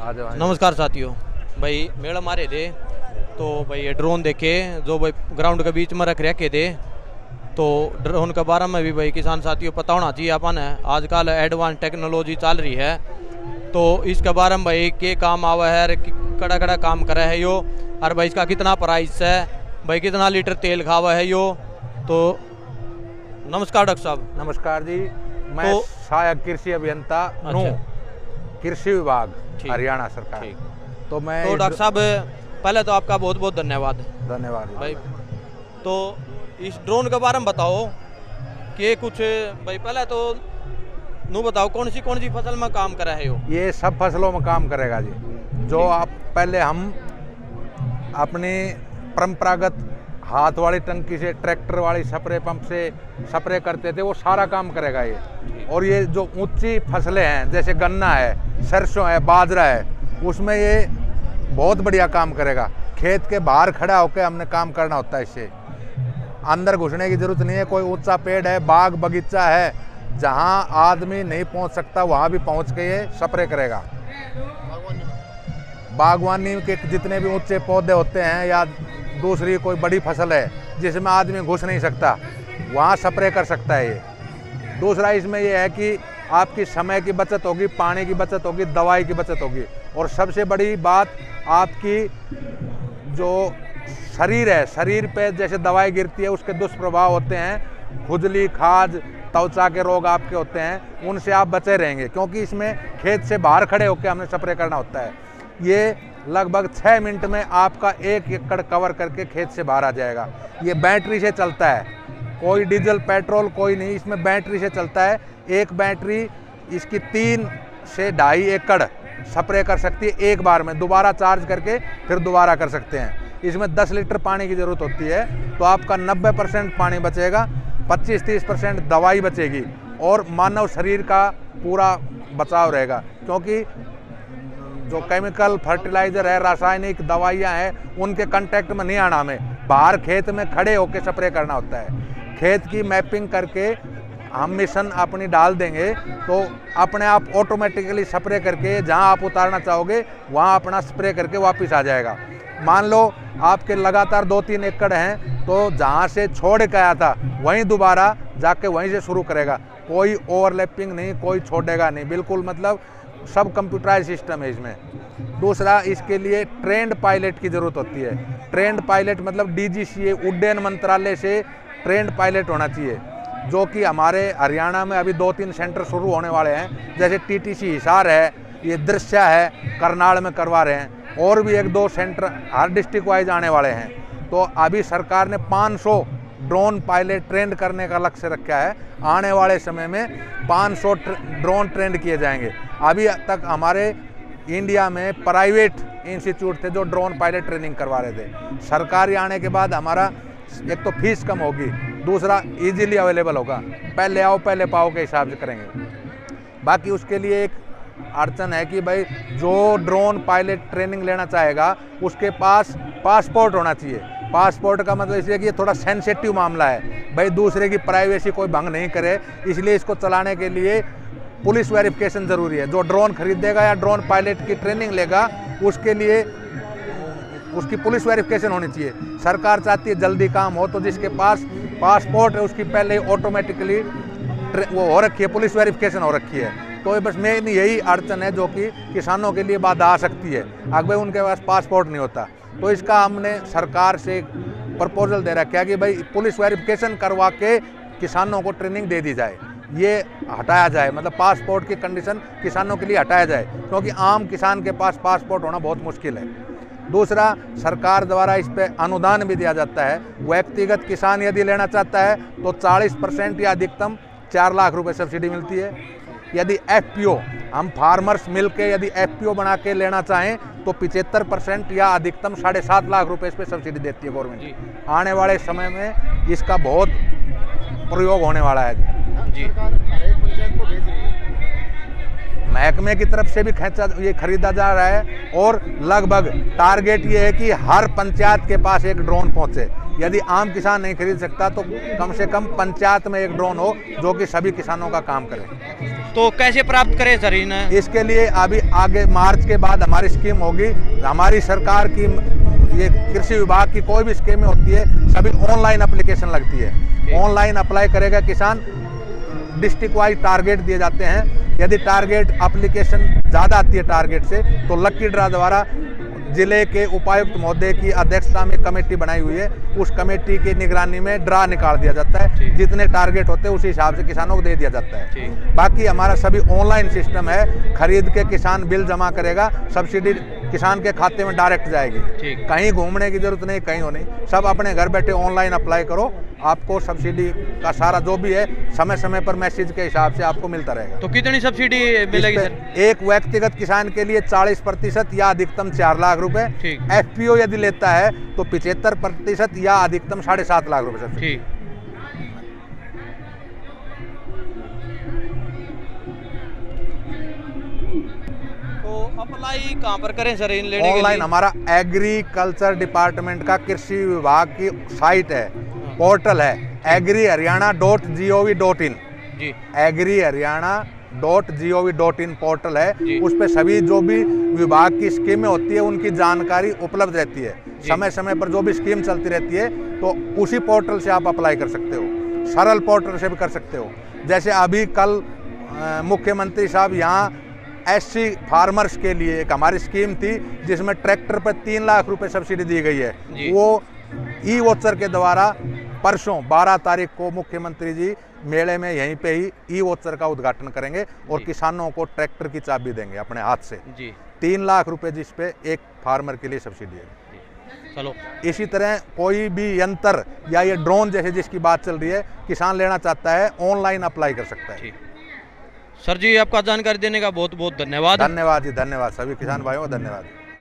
नमस्कार साथियों, भाई मेड़ मारे थे तो भाई ये ड्रोन देखे जो भाई ग्राउंड के बीच में रख रखे थे। तो ड्रोन के बारे में भी भाई किसान साथियों पता होना चाहिए अपन है, आजकल एडवांस टेक्नोलॉजी चल रही है। तो इसके बारे में भाई के काम आवा है, कड़ा कड़ा काम करे है यो, और भाई इसका कितना प्राइस है, भाई कितना लीटर तेल खावा है यो। तो नमस्कार डॉक्टर साहब। नमस्कार जी, मैं सहायक कृषि अभियंता कृषि विभाग हरियाणा सरकार। तो मैं डॉक्टर साहब पहले तो आपका बहुत बहुत धन्यवाद भाई। तो इस ड्रोन के बारे में बताओ कि कुछ भाई पहले तो नू बताओ कौन सी फसल में काम करा है यो। ये सब फसलों में काम करेगा जी। जो आप पहले हम अपनी परंपरागत हाथ वाली टंकी से, ट्रैक्टर वाली स्प्रे पंप से स्प्रे करते थे, वो सारा काम करेगा ये। और ये जो ऊंची फसलें हैं जैसे गन्ना है, सरसों है, बाजरा है, उसमें ये बहुत बढ़िया काम करेगा। खेत के बाहर खड़ा होकर हमने काम करना होता है, इससे अंदर घुसने की जरूरत नहीं है। कोई ऊंचा पेड़ है, बाग बगीचा है, जहां आदमी नहीं पहुंच सकता वहां भी पहुंच के ये स्प्रे करेगा। बागवानी के जितने भी ऊंचे पौधे होते हैं या दूसरी कोई बड़ी फसल है जिसमें आदमी घुस नहीं सकता, वहाँ स्प्रे कर सकता है ये। दूसरा इसमें ये है कि आपकी समय की बचत होगी, पानी की बचत होगी, दवाई की बचत होगी, और सबसे बड़ी बात आपकी जो शरीर है, शरीर पे जैसे दवाई गिरती है उसके दुष्प्रभाव होते हैं, खुजली, खाज, त्वचा के रोग आपके होते हैं, उनसे आप बचे रहेंगे। क्योंकि इसमें खेत से बाहर खड़े होकर हमें स्प्रे करना होता है। ये लगभग 6 मिनट में आपका 1 एकड़ कवर करके खेत से बाहर आ जाएगा। ये बैटरी से चलता है, कोई डीजल पेट्रोल कोई नहीं, इसमें बैटरी से चलता है। एक बैटरी इसकी 3 से 2.5 एकड़ स्प्रे कर सकती है एक बार में, दोबारा चार्ज करके फिर दोबारा कर सकते हैं। इसमें 10 लीटर पानी की ज़रूरत होती है, तो आपका 90% पानी बचेगा, 25-30% दवाई बचेगी, और मानव शरीर का पूरा बचाव रहेगा। क्योंकि जो केमिकल फर्टिलाइजर है, रासायनिक दवाइयाँ हैं, उनके कांटेक्ट में नहीं आना। हमें बाहर खेत में खड़े होकर स्प्रे करना होता है। खेत की मैपिंग करके हम मिशन अपनी डाल देंगे तो अपने आप ऑटोमेटिकली स्प्रे करके जहां आप उतारना चाहोगे वहां अपना स्प्रे करके वापस आ जाएगा। मान लो आपके लगातार 2-3 एकड़ हैं, तो जहां से छोड़ के आया था वहीं दोबारा जाके वहीं से शुरू करेगा। कोई ओवरलैपिंग नहीं, कोई छोड़ेगा नहीं, बिल्कुल मतलब सब कंप्यूटराइज सिस्टम है इसमें। दूसरा, इसके लिए ट्रेंड पायलट की ज़रूरत होती है। ट्रेंड पायलट मतलब DGCA उड्डयन मंत्रालय से ट्रेंड पायलट होना चाहिए, जो कि हमारे हरियाणा में अभी 2-3 सेंटर शुरू होने वाले हैं। जैसे TTC हिसार है, ये दृश्य है, करनाल में करवा रहे हैं, और भी 1-2 सेंटर हर डिस्ट्रिक्ट वाइज आने वाले हैं। तो अभी सरकार ने 500 ड्रोन पायलट ट्रेंड करने का लक्ष्य रखा है। आने वाले समय में 500 ड्रोन ट्रेंड किए जाएंगे। अभी तक हमारे इंडिया में प्राइवेट इंस्टीट्यूट थे जो ड्रोन पायलट ट्रेनिंग करवा रहे थे। सरकारी आने के बाद हमारा एक तो फीस कम होगी, दूसरा इजीली अवेलेबल होगा, पहले आओ पहले पाओ के हिसाब से करेंगे। बाकी उसके लिए एक अड़चन है कि भाई जो ड्रोन पायलट ट्रेनिंग लेना चाहेगा उसके पास पासपोर्ट होना चाहिए। पासपोर्ट का मतलब इसलिए कि ये थोड़ा सेंसिटिव मामला है, भाई दूसरे की प्राइवेसी कोई भंग नहीं करे, इसलिए इसको चलाने के लिए पुलिस वेरिफिकेशन ज़रूरी है। जो ड्रोन खरीदेगा या ड्रोन पायलट की ट्रेनिंग लेगा उसके लिए उसकी पुलिस वेरिफिकेशन होनी चाहिए। सरकार चाहती है जल्दी काम हो, तो जिसके पास पासपोर्ट है उसकी पहले ऑटोमेटिकली वो हो रखी है, पुलिस वेरिफिकेशन हो रखी है। तो बस मेन यही अड़चन है जो कि किसानों के लिए बाधा आ सकती है, अगर उनके पास पासपोर्ट नहीं होता। तो इसका हमने सरकार से प्रपोजल दे रखा है कि भाई पुलिस वेरिफिकेशन करवा के किसानों को ट्रेनिंग दे दी जाए, ये हटाया जाए, मतलब पासपोर्ट की कंडीशन किसानों के लिए हटाया जाए, क्योंकि आम किसान के पास पासपोर्ट होना बहुत मुश्किल है। दूसरा, सरकार द्वारा इस पर अनुदान भी दिया जाता है। व्यक्तिगत किसान यदि लेना चाहता है तो 40% या अधिकतम 4 लाख रुपए सब्सिडी मिलती है। यदि FPO हम फार्मर्स मिल के यदि FPO बना के लेना चाहें तो 75% या अधिकतम 7.5 लाख रुपए इस पर सब्सिडी देती है गवर्नमेंट। आने वाले समय में इसका बहुत प्रयोग होने वाला है जी। महकमे की तरफ से भी ये खरीदा जा रहा है, और लगभग टारगेट ये है कि हर पंचायत के पास एक ड्रोन पहुंचे। यदि आम किसान नहीं खरीद सकता तो कम से कम पंचायत में एक ड्रोन हो जो कि सभी किसानों का काम करे। तो कैसे प्राप्त करें सर इन्हें? इसके लिए अभी आगे मार्च के बाद हमारी स्कीम होगी। हमारी सरकार की ये कृषि विभाग की कोई भी स्कीमें होती है सभी ऑनलाइन एप्लीकेशन लगती है। ऑनलाइन अप्लाई करेगा किसान, डिस्ट्रिक्ट वाइज टारगेट दिए जाते हैं। यदि टारगेट एप्लीकेशन ज़्यादा आती है टारगेट से तो लक्की ड्रा द्वारा जिले के उपायुक्त महोदय की अध्यक्षता में कमेटी बनाई हुई है, उस कमेटी की निगरानी में ड्रा निकाल दिया जाता है। जितने टारगेट होते हैं उसी हिसाब से किसानों को दे दिया जाता है। बाकी हमारा सभी ऑनलाइन सिस्टम है, खरीद के किसान बिल जमा करेगा, सब्सिडी किसान के खाते में डायरेक्ट जाएगी। कहीं घूमने की जरूरत नहीं, कहीं हो नहीं, सब अपने घर बैठे ऑनलाइन अप्लाई करो, आपको सब्सिडी का सारा जो भी है समय समय पर मैसेज के हिसाब से आपको मिलता रहेगा। तो कितनी सब्सिडी मिलेगी सर? एक व्यक्तिगत किसान के लिए 40% या अधिकतम 4 लाख रुपए। FPO यदि लेता है तो 75% या अधिकतम 7.5 लाख रुपए सब्सिडी। तो अप्लाई कहाँ पर करें सर इन लेने के लिए? ऑनलाइन हमारा एग्रीकल्चर डिपार्टमेंट का कृषि विभाग की साइट है, पोर्टल है agriharyana.gov.in। जी, agriharyana.gov.in पोर्टल है। उस पे सभी जो भी विभाग की स्कीमें होती है उनकी जानकारी उपलब्ध रहती है। समय समय पर जो भी स्कीम चलती रहती है तो उसी पोर्टल से आप अप्लाई कर सकते हो, सरल पोर्टल से भी कर सकते हो। जैसे अभी कल मुख्यमंत्री साहब यहाँ SC फार्मर्स के लिए एक हमारी स्कीम थी जिसमें ट्रैक्टर पर 3 लाख रुपए सब्सिडी दी गई है। वो ई-वोचर के द्वारा परसों 12 तारीख को मुख्यमंत्री जी मेले में यहीं पे ही ई-वोचर का उद्घाटन करेंगे और किसानों को ट्रैक्टर की चाबी देंगे अपने हाथ से। 3 लाख रुपए जिस पे एक फार्मर के लिए सब्सिडी है। चलो, इसी तरह कोई भी यंत्र या ये ड्रोन जैसे जिसकी बात चल रही है, किसान लेना चाहता है ऑनलाइन अप्लाई कर सकता है। सर जी आपका जानकारी देने का बहुत बहुत धन्यवाद। धन्यवाद जी, धन्यवाद सभी किसान भाइयों को धन्यवाद।